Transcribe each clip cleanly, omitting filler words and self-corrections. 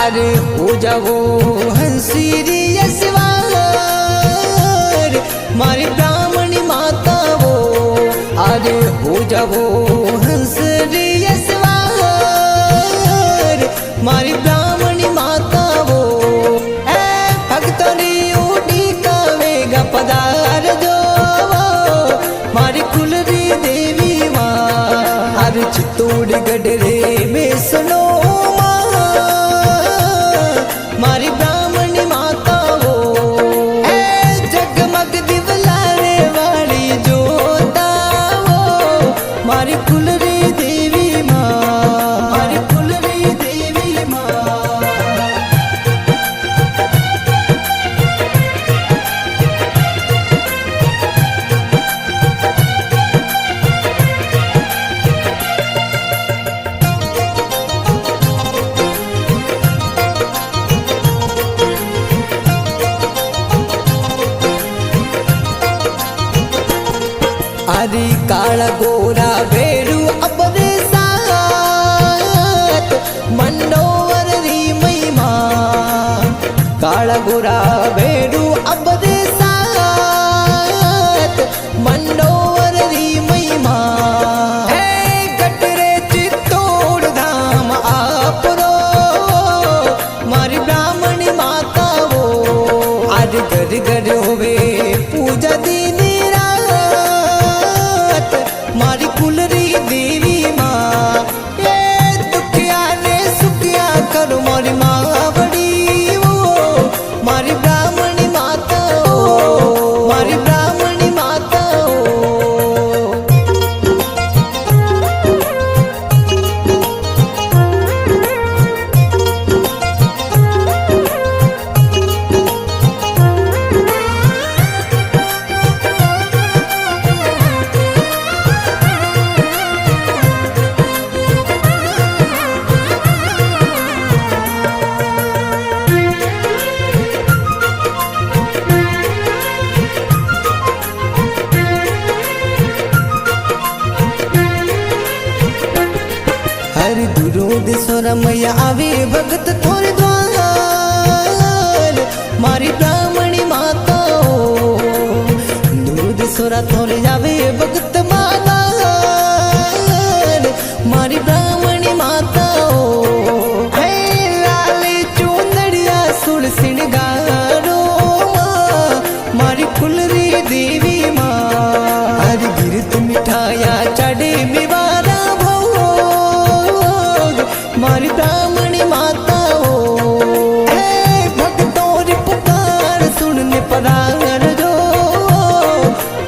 अरे हो जाओ हंसीरी यशवार मारी ब्राह्मणी माता वो। अरे हो जाओ हंसरी यशवार मारी ब्राह्मणी माता वो। ए भक्तरी उड़ी कावेगा पदार जो मारी कुलरी देवी माँ। अरे चित्तौड़गढ़ रे में सुनो मारी ब्राह्मणी माता वो। जगमग दिवलारे वाली जोता वो मारी कुलरी देवी माँ। मारी कुलरी देवी माँ। अरे काला गोरा बेरू अपने साथ मंडोवर री महिमा। काला गोरा बेरू अपने साथ मंडोवर री महिमा। गटरे चित्तौड़ धाम आपरो मारी ब्राह्मणी माता वो। आज घर घर होवे पूजा दिन मारी कुलरी देवी माँ। ये दुखिया ने सुखिया करो मारी माँ बड़ी वो मारी ब्राह्मणी माता हो। मारी ब्राह्मणी माता हो। हर दुरोद मैया आवे भगत थोड़े द्वार मारी ब्राह्मणी माता हो। दुरोद थोड़े जावे भगत मालार मारी ब्राह्मणी माता हो। लाले चूंदड़िया सुर सिंगारो मारी कुलरी देवी माँ। हर गिरत मिठाया चढ़े बिवारा मारी ब्राह्मणी माता हो। भक्तों री पुकार सुनने पधार जो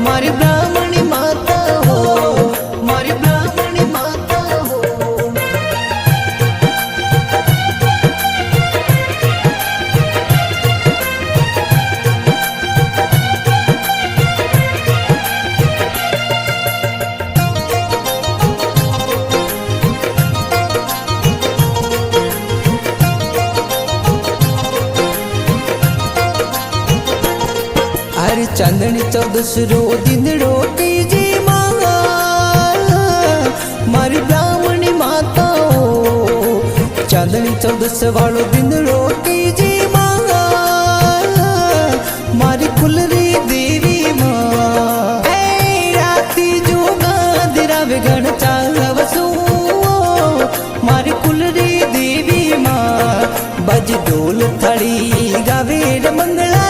मारी ब्राह्मणी माता हो। मारी ब्राह्मणी माता हो। अरे चांदनी चौदसरो दिनड़ो कीजी माँ मारी ब्राह्मणी माता हो। चांदनी चौदस वालो दिनड़ो कीजी माँ मारी कुलरी देवी माँ। राती जो गादिरा विगण चावसू मारी कुलरी देवी माँ। बज ढोल थड़ी गावे मंगला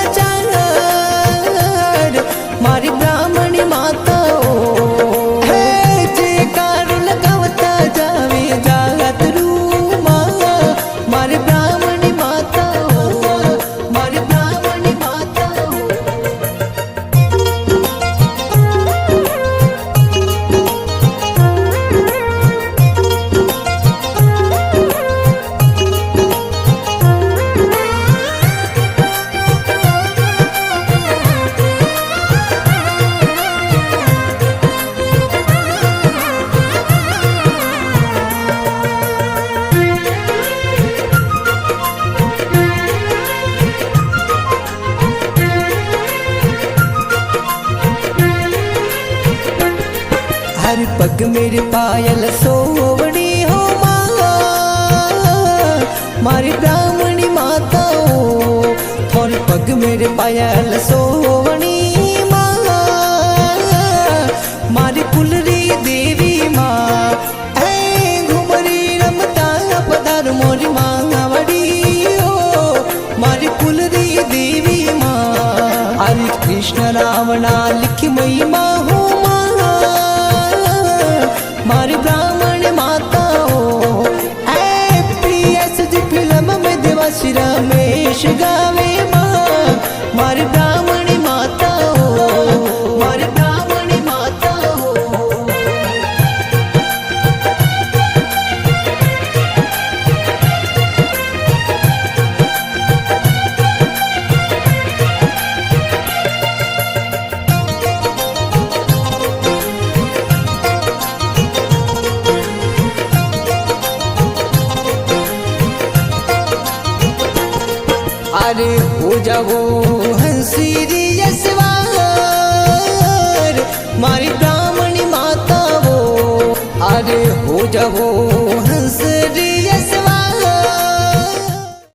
मारी ब्राह्मणी माता हो। जे कार लगावता जावे जागत रू माँ मारी ब्राह्मणी माता हो। मारी ब्राह्मणी माता हो। हर पग मेरे पायल सोवड़ी हो माँ मारी ब्राह्मण मेरे पायल सोवणी माँ मारी कुलरी देवी माँ ऐ घुमरी रमता पधार मोरी मावड़ी ओ मारी कुलरी देवी माँ हरे कृष्ण रावणा लिखी महिमा हो माँ मारी ब्राह्मण माता हो ऐ PS जी फिल्म में देवासी रमेश गावे माँ मारी ब्राह्मणी माता हो मारी ब्राह्मणी माता हो। अरे हो जाओ हंसी यशवार मारी ब्राह्मणी माता वो अरे हो जाओ